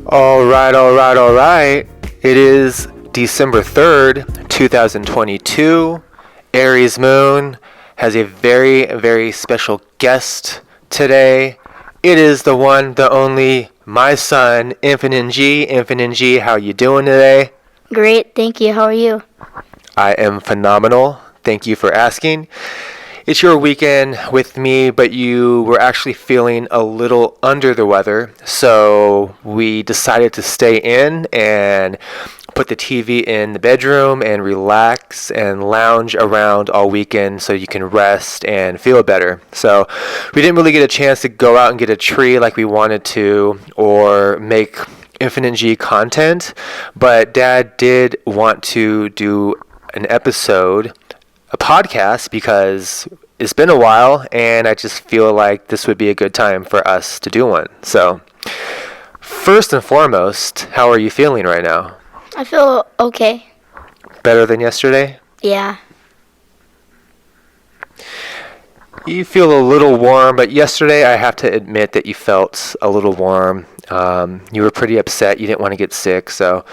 All right. It is December 3rd, 2022. Aries Moon has a very, very special guest today. It is the one, the only, my son, Infinite G. Infinite G, how you doing today? Great, thank you. How are you? I am phenomenal. Thank you for asking. It's your weekend with me, but you were actually feeling a little under the weather, so we decided to stay in and put the TV in the bedroom and relax and lounge around all weekend so you can rest and feel better. So we didn't really get a chance to go out and get a tree like we wanted to or make Infinite G content, but Dad did want to do an episode, a podcast, because it's been a while and I just feel like this would be a good time for us to do one. So, first and foremost, how are you feeling right now? I feel okay. Better than yesterday? Yeah. You feel a little warm, but yesterday I have to admit that you felt a little warm. You were pretty upset. You didn't want to get sick, so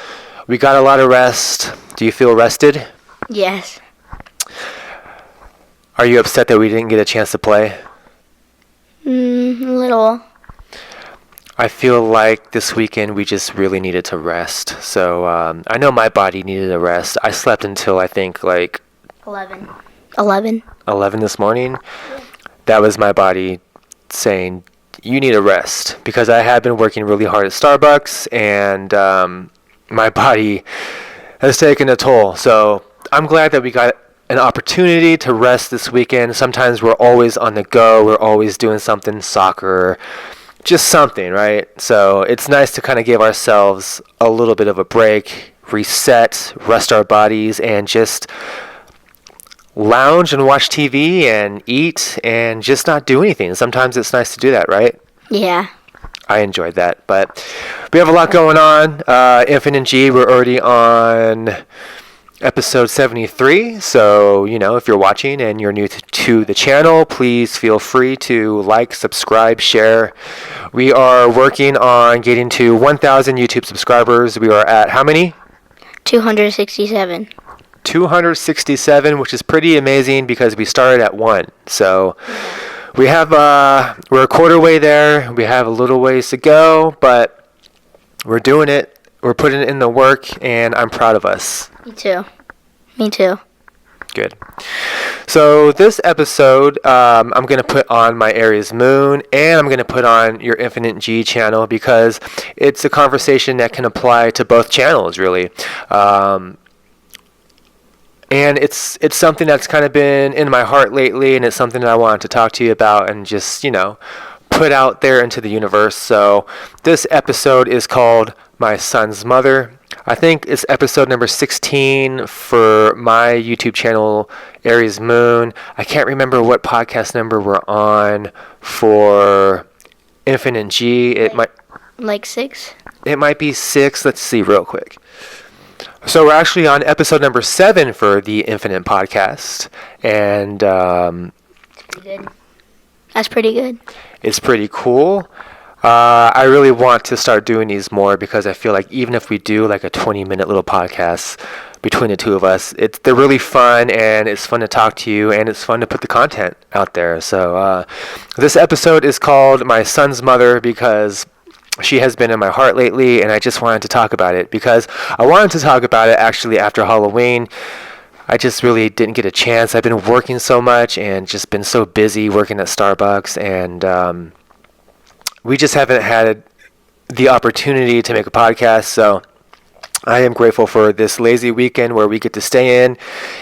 we got a lot of rest. Do you feel rested? Yes. Are you upset that we didn't get a chance to play? A little. I feel like this weekend we just really needed to rest. So I know my body needed a rest. I slept until I think like 11. 11? 11 this morning. That was my body saying, you need a rest. Because I have been working really hard at Starbucks and my body has taken a toll. So I'm glad that we got an opportunity to rest this weekend. Sometimes we're always on the go. We're always doing something, soccer, just something, right? So it's nice to kind of give ourselves a little bit of a break, reset, rest our bodies, and just lounge and watch TV and eat and just not do anything. Sometimes it's nice to do that, right? Yeah. I enjoyed that. But we have a lot going on. Infinite G, we're already on episode 73. So, if you're watching and you're new to the channel, please feel free to like, subscribe, share. We are working on getting to 1,000 YouTube subscribers. We are at how many? 267. 267, which is pretty amazing because we started at 1. So we have, we're a quarter way there. We have a little ways to go, but we're doing it. We're putting in the work, and I'm proud of us. Me too. Good. So this episode, I'm going to put on my Aries Moon, and I'm going to put on your Infinite G channel because it's a conversation that can apply to both channels, really. And it's something that's kind of been in my heart lately, and it's something that I wanted to talk to you about and just, put out there into the universe. So this episode is called My Son's Mother. I think it's episode number 16 for my YouTube channel, Aries Moon. I can't remember what podcast number we're on for Infinite G. It might... Like 6? It might be 6. Let's see real quick. So we're actually on episode number 7 for the Infinite podcast. And Pretty good. That's pretty good. It's pretty cool. I really want to start doing these more because I feel like even if we do like a 20-minute little podcast between the two of us, they're really fun, and it's fun to talk to you, and it's fun to put the content out there. So this episode is called My Son's Mother because she has been in my heart lately, and I just wanted to talk about it because I wanted to talk about it actually after Halloween. I just really didn't get a chance. I've been working so much and just been so busy working at Starbucks, and we just haven't had the opportunity to make a podcast. So I am grateful for this lazy weekend where we get to stay in.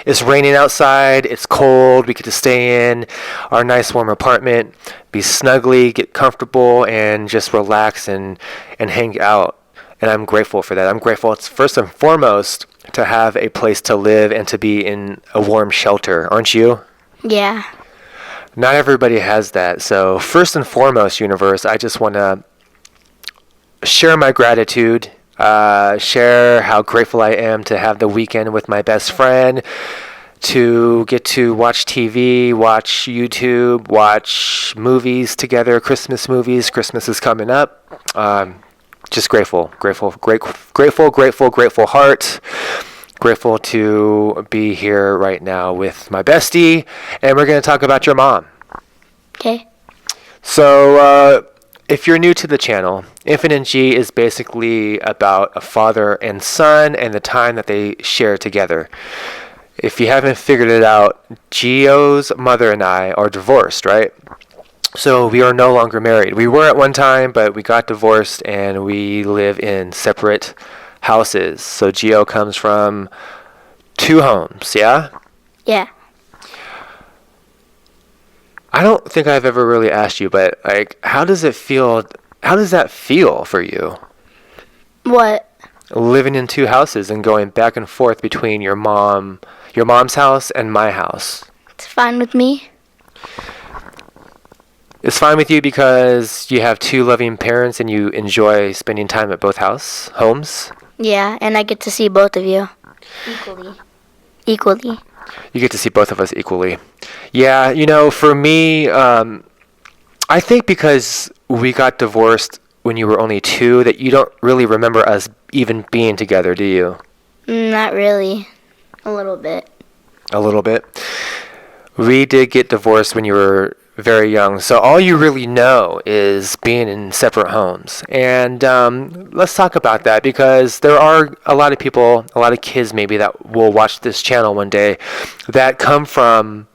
It's raining outside. It's cold. We get to stay in our nice warm apartment, be snugly, get comfortable, and just relax and hang out. And I'm grateful for that. I'm grateful, it's first and foremost, to have a place to live and to be in a warm shelter. Aren't you? Yeah. Not everybody has that. So first and foremost, universe, I just want to share my gratitude, share how grateful I am to have the weekend with my best friend, to get to watch TV, watch YouTube, watch movies together, Christmas movies. Christmas is coming up. just grateful heart. Grateful to be here right now with my bestie, and we're going to talk about your mom. Okay. So, if you're new to the channel, Infinite G is basically about a father and son and the time that they share together. If you haven't figured it out, Gio's mother and I are divorced, right? So we are no longer married. We were at one time, but we got divorced and we live in separate houses. So Gio comes from 2 homes, yeah? Yeah. I don't think I've ever really asked you, but like, how does that feel for you? What? Living in 2 houses and going back and forth between your mom's house and my house. It's fine with me. It's fine with you because you have 2 loving parents and you enjoy spending time at both homes? Yeah, and I get to see both of you. Equally. You get to see both of us equally. Yeah, for me, I think because we got divorced when you were only 2, that you don't really remember us even being together, do you? Not really. A little bit. A little bit. We did get divorced when you were very young, so all you really know is being in separate homes. And let's talk about that, because there are a lot of people, a lot of kids maybe, that will watch this channel one day that come from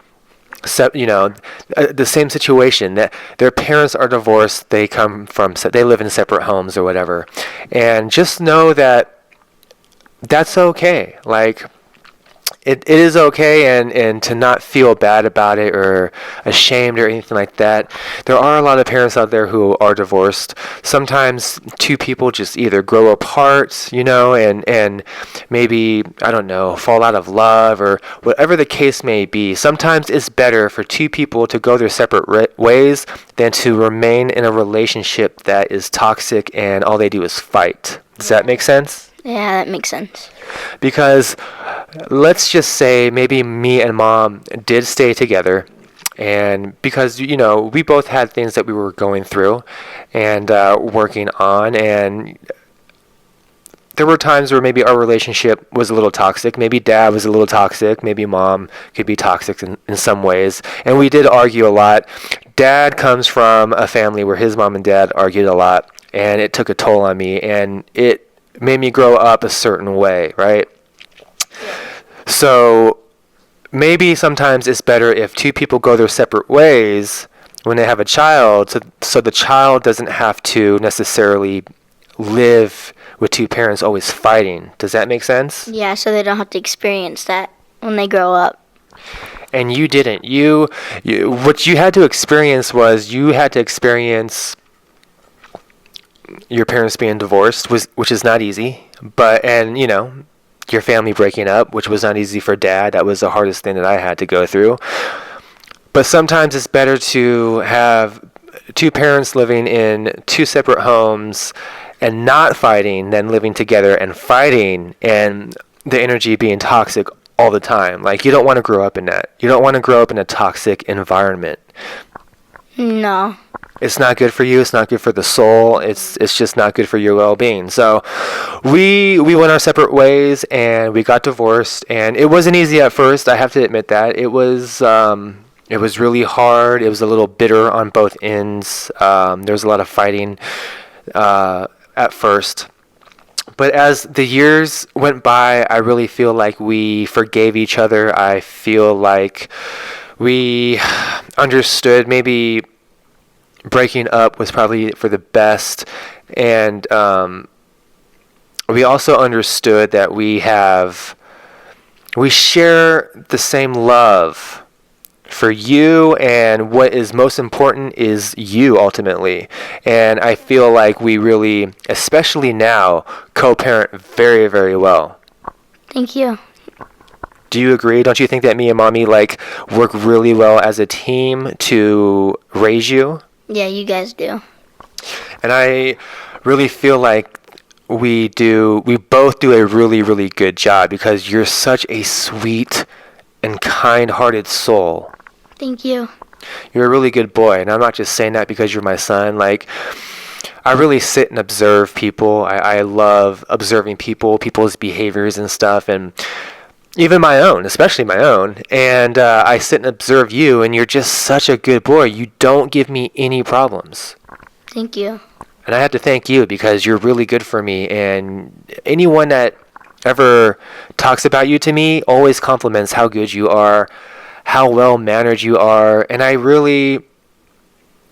the same situation, that their parents are divorced, they live in separate homes or whatever. And just know that that's okay. Like, it is okay, and to not feel bad about it or ashamed or anything like that. There are a lot of parents out there who are divorced. Sometimes 2 people just either grow apart, and maybe, I don't know, fall out of love or whatever the case may be. Sometimes it's better for 2 people to go their separate ways than to remain in a relationship that is toxic and all they do is fight. Does that make sense? Yeah, that makes sense. Because let's just say maybe me and Mom did stay together, and because we both had things that we were going through and working on, and there were times where maybe our relationship was a little toxic. Maybe Dad was a little toxic. Maybe Mom could be toxic in some ways, and we did argue a lot. Dad comes from a family where his mom and dad argued a lot, and it took a toll on me, and it made me grow up a certain way, right? So maybe sometimes it's better if 2 people go their separate ways when they have a child, so the child doesn't have to necessarily live with 2 parents always fighting. Does that make sense? Yeah, so they don't have to experience that when they grow up. And you didn't. What you had to experience was you had to experience your parents being divorced, which is not easy, and your family breaking up, which was not easy for Dad. That was the hardest thing that I had to go through. But sometimes it's better to have 2 parents living in 2 separate homes and not fighting than living together and fighting and the energy being toxic all the time. Like, you don't want to grow up in that. You don't want to grow up in a toxic environment. No. It's not good for you. It's not good for the soul. It's just not good for your well-being. So we went our separate ways and we got divorced, and it wasn't easy at first. I have to admit that. It was really hard. It was a little bitter on both ends. There was a lot of fighting at first. But as the years went by, I really feel like we forgave each other. I feel like we understood maybe breaking up was probably for the best, and we also understood that we share the same love for you, and what is most important is you ultimately. And I feel like we really, especially now, co-parent very, very well. Thank you. Do you agree? Don't you think that me and Mommy work really well as a team to raise you? Yeah, you guys do. And I really feel like we both do a really, really good job, because you're such a sweet and kind-hearted soul. Thank you. You're a really good boy, and I'm not just saying that because you're my son. I I really sit and observe people. I love observing people's behaviors and stuff, and even my own, especially my own. And I sit and observe you, and you're just such a good boy. You don't give me any problems. Thank you. And I have to thank you because you're really good for me. And anyone that ever talks about you to me always compliments how good you are, how well mannered you are. And I really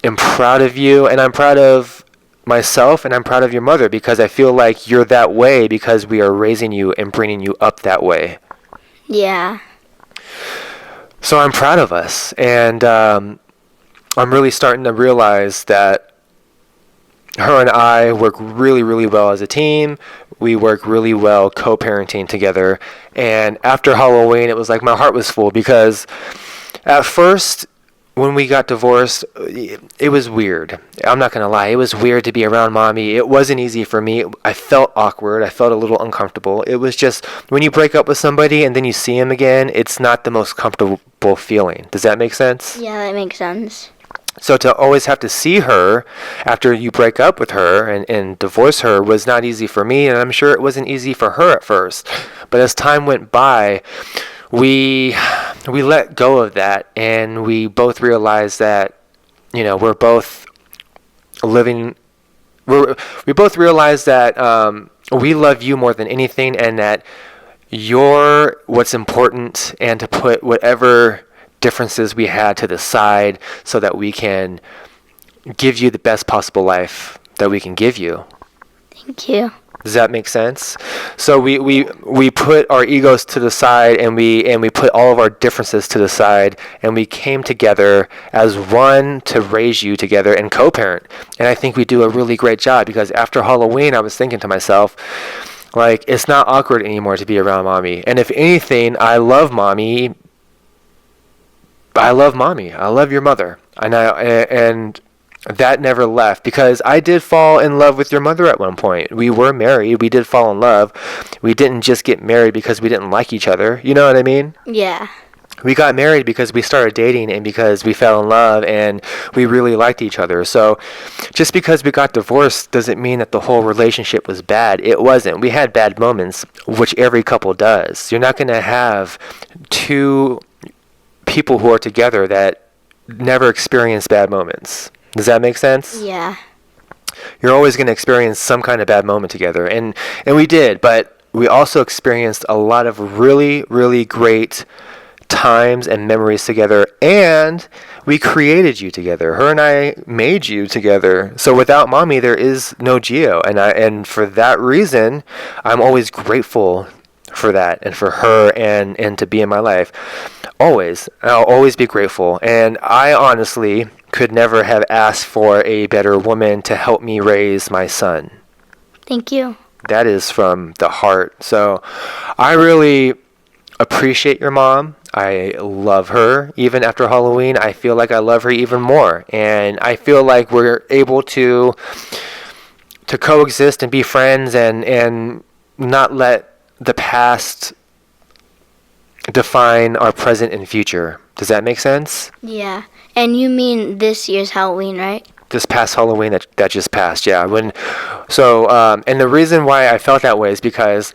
am proud of you, and I'm proud of myself, and I'm proud of your mother because I feel like you're that way because we are raising you and bringing you up that way. Yeah. So I'm proud of us, and I'm really starting to realize that her and I work really, really well as a team. We work really well co-parenting together. And after Halloween, it was like my heart was full because at first, when we got divorced, it was weird. I'm not going to lie. It was weird to be around mommy. It wasn't easy for me. I felt awkward. I felt a little uncomfortable. It was just when you break up with somebody and then you see him again, it's not the most comfortable feeling. Does that make sense? Yeah, that makes sense. So to always have to see her after you break up with her and divorce her was not easy for me, and I'm sure it wasn't easy for her at first. But as time went by, we let go of that, and we both realized that, we're both living. We both realized that we love you more than anything, and that you're what's important, and to put whatever differences we had to the side so that we can give you the best possible life that we can give you. Thank you. Does that make sense? So we put our egos to the side, and we put all of our differences to the side, and we came together as one to raise you together and co-parent. And I think we do a really great job because after Halloween, I was thinking to myself, like, it's not awkward anymore to be around mommy. And if anything, I love mommy. I love your mother, and that never left because I did fall in love with your mother at one point. We were married. We did fall in love. We didn't just get married because we didn't like each other. You know what I mean? Yeah. We got married because we started dating and because we fell in love and we really liked each other. So just because we got divorced doesn't mean that the whole relationship was bad. It wasn't. We had bad moments, which every couple does. You're not going to have two people who are together that never experience bad moments. Does that make sense? Yeah. You're always going to experience some kind of bad moment together. And we did, but we also experienced a lot of really, really great times and memories together, and we created you together. Her and I made you together. So without mommy, there is no Gio. And for that reason, I'm always grateful for that and for her and to be in my life. Always. I'll always be grateful. And I honestly could never have asked for a better woman to help me raise my son. Thank you. That is from the heart. So I really appreciate your mom. I love her. Even after Halloween, I feel like I love her even more. And I feel like we're able to coexist and be friends and not let the past define our present and future. Does that make sense? Yeah. And you mean this year's Halloween, right? This past Halloween that just passed, yeah. And the reason why I felt that way is because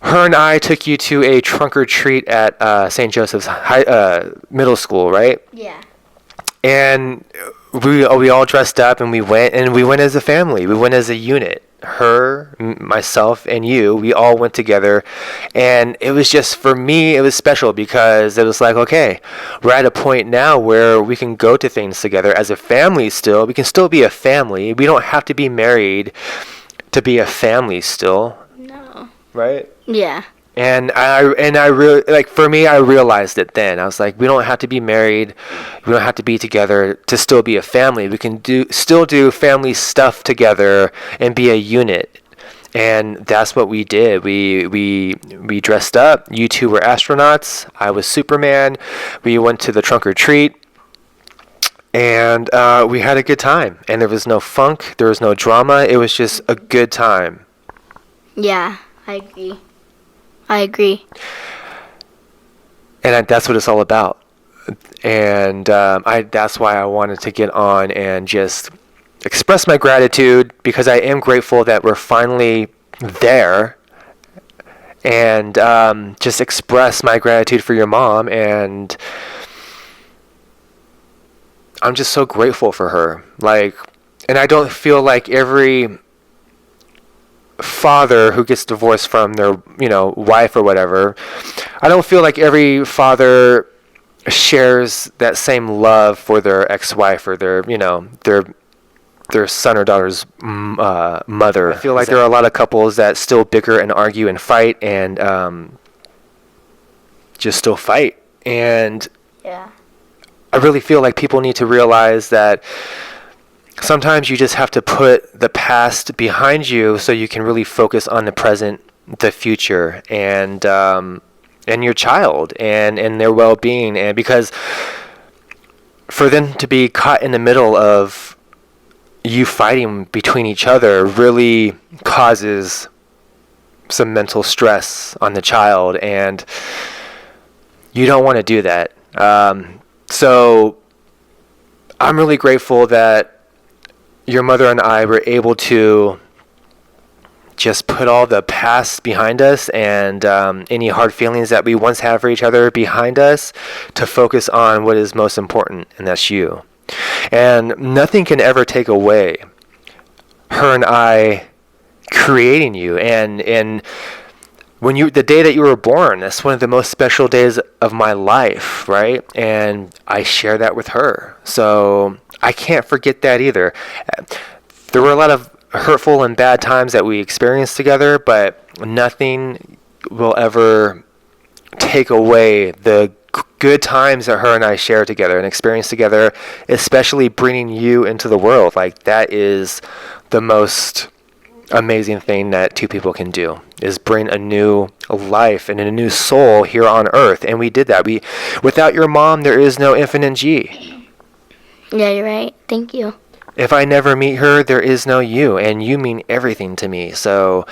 her and I took you to a trunk or treat at St. Joseph's Middle School, right? Yeah. And we all dressed up and we went as a family. We went as a unit. Her, myself, and you, we all went together, and it was just, for me, it was special because it was like, okay, we're at a point now where we can go to things together as a family still. We can still be a family. We don't have to be married to be a family still. No. Right? Yeah. And I really, like, for me, I realized it then. I was like, we don't have to be married. We don't have to be together to still be a family. We can still do family stuff together and be a unit. And that's what we did. We dressed up. You two were astronauts. I was Superman. We went to the trunk or treat. And we had a good time. And there was no funk. There was no drama. It was just a good time. Yeah, I agree. And that's what it's all about. And that's why I wanted to get on and just express my gratitude because I am grateful that we're finally there, and just express my gratitude for your mom. And I'm just so grateful for her. Like, and I don't feel like every father who gets divorced from their, wife or whatever, I don't feel like every father shares that same love for their ex-wife or their son or daughter's mother. I feel like there are a lot of couples that still bicker and argue and fight and just still fight. And Yeah. I really feel like people need to realize that sometimes you just have to put the past behind you so you can really focus on the present, the future, and your child and their well-being. And because for them to be caught in the middle of you fighting between each other really causes some mental stress on the child, and you don't want to do that. So I'm really grateful that your mother and I were able to just put all the past behind us and any hard feelings that we once had for each other behind us to focus on what is most important, and that's you. And nothing can ever take away her and I creating you. And when the day that you were born, that's one of the most special days of my life, right? And I share that with her. So I can't forget that either. There were a lot of hurtful and bad times that we experienced together, but nothing will ever take away the good times that her and I share together and experience together, especially bringing you into the world. Like, that is the most amazing thing that two people can do, is bring a new life and a new soul here on earth. And we did that. Without your mom, there is no Infinite G. Yeah, you're right. Thank you. If I never meet her, there is no you, and you mean everything to me. So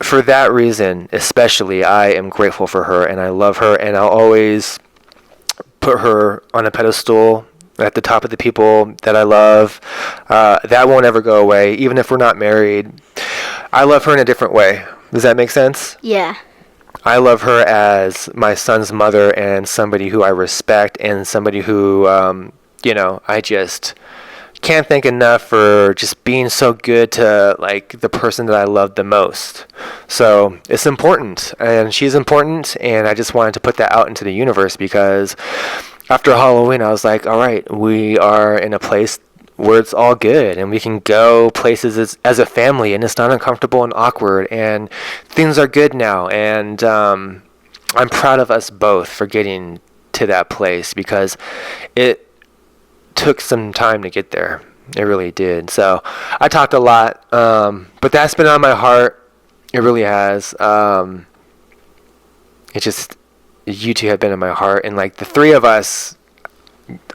for that reason especially, I am grateful for her, and I love her, and I'll always put her on a pedestal at the top of the people that I love. That won't ever go away, even if we're not married. I love her in a different way. Does that make sense? Yeah. I love her as my son's mother and somebody who I respect, and somebody who, I just can't thank enough for just being so good to, like, the person that I love the most. So it's important, and she's important, and I just wanted to put that out into the universe because after Halloween, I was like, all right, we are in a place where it's all good, and we can go places as a family, and it's not uncomfortable and awkward, and things are good now. And I'm proud of us both for getting to that place because it took some time to get there. It really did. So I talked a lot, but that's been on my heart. It really has. It just, you two have been in my heart, and like the three of us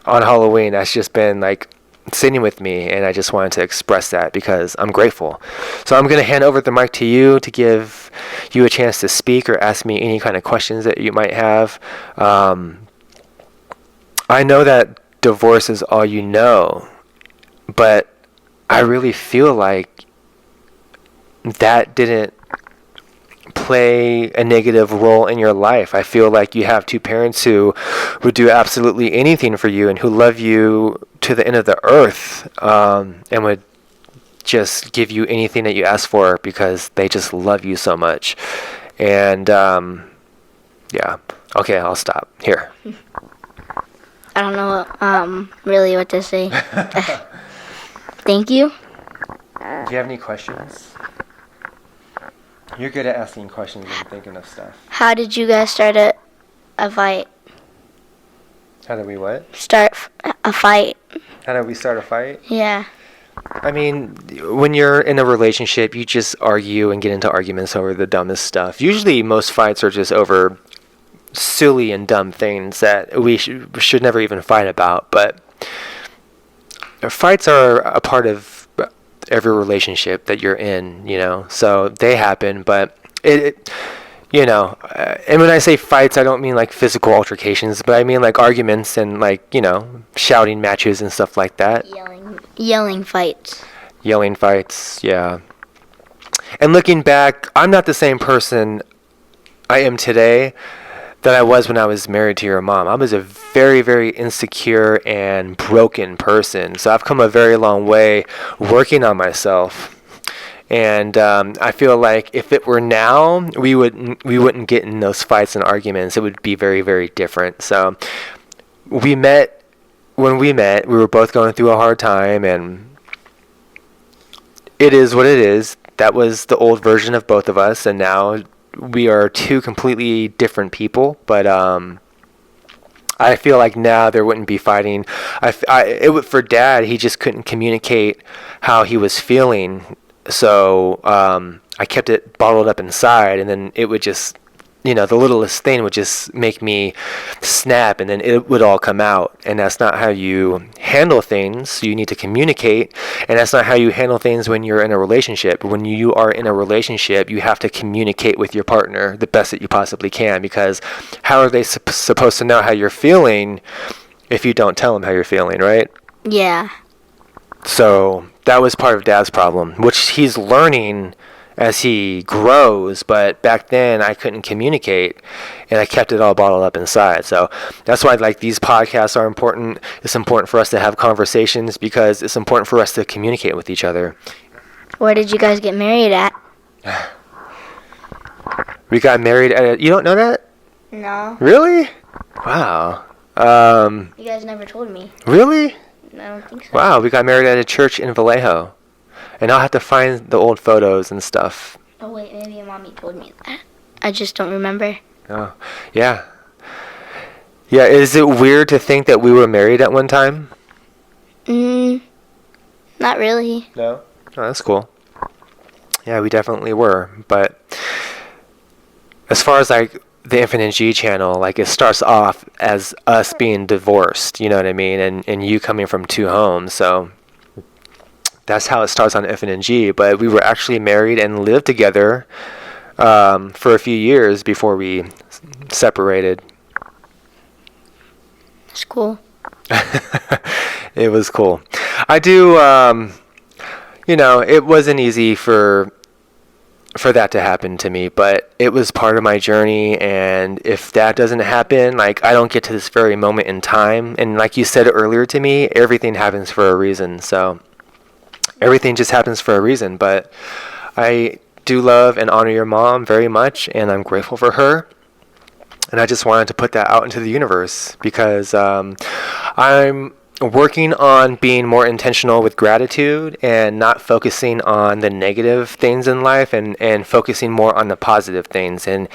on Halloween, that's just been like sitting with me, and I just wanted to express that because I'm grateful. So I'm going to hand over the mic to you to give you a chance to speak or ask me any kind of questions that you might have. I know that divorce is all you know, but I really feel like that didn't play a negative role in your life. I feel like you have two parents who would do absolutely anything for you and who love you to the end of the earth, and would just give you anything that you ask for because they just love you so much. And yeah, okay, I'll stop here. I don't know really what to say. Thank you. Do you have any questions? You're good at asking questions and thinking of stuff. How did you guys start a fight? How did we what? Start a fight. How did we start a fight? Yeah. I mean, when you're in a relationship, you just argue and get into arguments over the dumbest stuff. Usually most fights are just over silly and dumb things that we should never even fight about. But fights are a part of every relationship that you're in, so they happen. But and when I say fights, I don't mean like physical altercations, but I mean like arguments and like, shouting matches and stuff like that. Yelling fights. Yelling fights, yeah. And looking back, I'm not the same person I am today that I was when I was married to your mom. I was a very, very insecure and broken person. So I've come a very long way working on myself. And I feel like if it were now, we wouldn't get in those fights and arguments. It would be very, very different. So when we met, we were both going through a hard time, and it is what it is. That was the old version of both of us, and now we are two completely different people. But I feel like now there wouldn't be fighting. For Dad, he just couldn't communicate how he was feeling. So I kept it bottled up inside, and then it would just, the littlest thing would just make me snap, and then it would all come out. And that's not how you handle things. You need to communicate, and that's not how you handle things when you're in a relationship. When you are in a relationship, you have to communicate with your partner the best that you possibly can, because how are they supposed to know how you're feeling if you don't tell them how you're feeling, right? Yeah. So that was part of Dad's problem, which he's learning as he grows. But back then, I couldn't communicate, and I kept it all bottled up inside. So that's why these podcasts are important. It's important for us to have conversations, because it's important for us to communicate with each other. Where did you guys get married at? We got married at you don't know that? No. Really? Wow. You guys never told me. Really? I don't think so. Wow, we got married at a church in Vallejo. And I'll have to find the old photos and stuff. Oh, wait, maybe Mommy told me that. I just don't remember. Oh, yeah. Yeah, is it weird to think that we were married at one time? Not really. No? Oh, that's cool. Yeah, we definitely were. But as far as the Infinite G channel, it starts off as us being divorced, you know what I mean? And you coming from two homes, so that's how it starts on Infinite G. But we were actually married and lived together for a few years before we separated. It's cool. It was cool. I do, it wasn't easy for that to happen to me, but it was part of my journey. And if that doesn't happen, I don't get to this very moment in time. And like you said earlier to me, everything happens for a reason. So everything just happens for a reason. But I do love and honor your mom very much, and I'm grateful for her. And I just wanted to put that out into the universe, because I'm working on being more intentional with gratitude and not focusing on the negative things in life, and focusing more on the positive things, and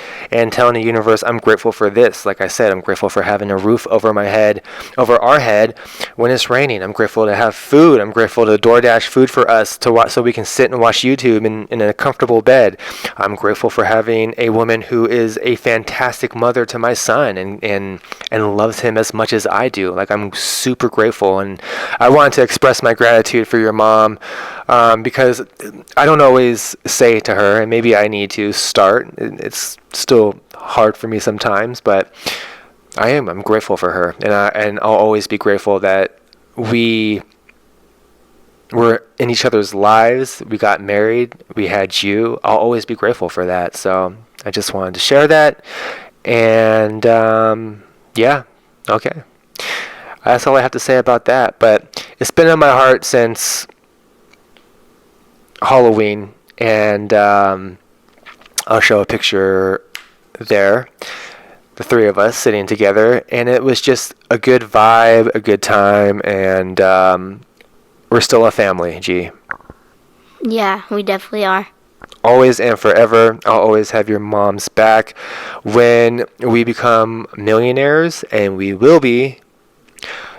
telling the universe I'm grateful for this. Like I said, I'm grateful for having a roof over our head when it's raining. I'm grateful to have food. I'm grateful to DoorDash food for us to watch, so we can sit and watch YouTube in a comfortable bed. I'm grateful for having a woman who is a fantastic mother to my son, and loves him as much as I do. I'm super grateful. And I wanted to express my gratitude for your mom, because I don't always say to her, and maybe I need to start. It's still hard for me sometimes, but I'm grateful for her, and I'll always be grateful that we were in each other's lives. We got married. We had you. I'll always be grateful for that. So I just wanted to share that. And yeah, okay. That's all I have to say about that. But it's been on my heart since Halloween, and I'll show a picture there, the three of us sitting together, and it was just a good vibe, a good time, and we're still a family, G. Yeah, we definitely are. Always and forever. I'll always have your mom's back. When we become millionaires, and we will be,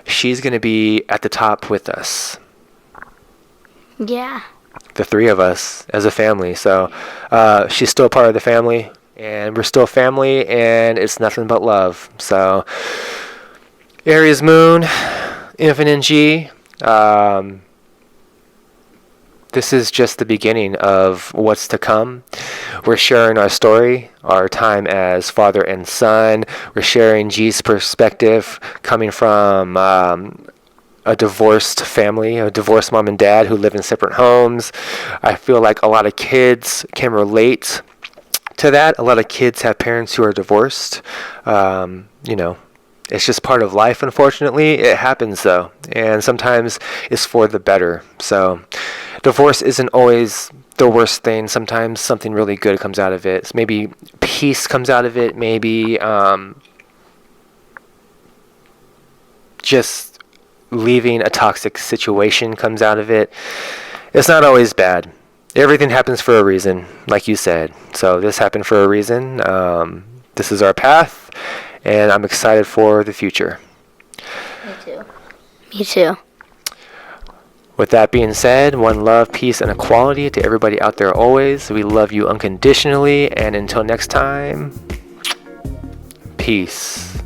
she's going to be at the top with us. Yeah. The three of us as a family. So she's still part of the family, and we're still family, and it's nothing but love. So Aries Moon, Infinite G. This is just the beginning of what's to come. We're sharing our story, our time as father and son. We're sharing G's perspective coming from a divorced family, a divorced mom and dad who live in separate homes. I feel like a lot of kids can relate to that. A lot of kids have parents who are divorced. You know, it's just part of life, unfortunately. It happens, though, and sometimes it's for the better. So divorce isn't always the worst thing. Sometimes something really good comes out of it. Maybe peace comes out of it. Maybe just leaving a toxic situation comes out of it. It's not always bad. Everything happens for a reason, like you said. So this happened for a reason. This is our path, and I'm excited for the future. Me too. Me too. With that being said, one love, peace, and equality to everybody out there always. We love you unconditionally, and until next time, peace.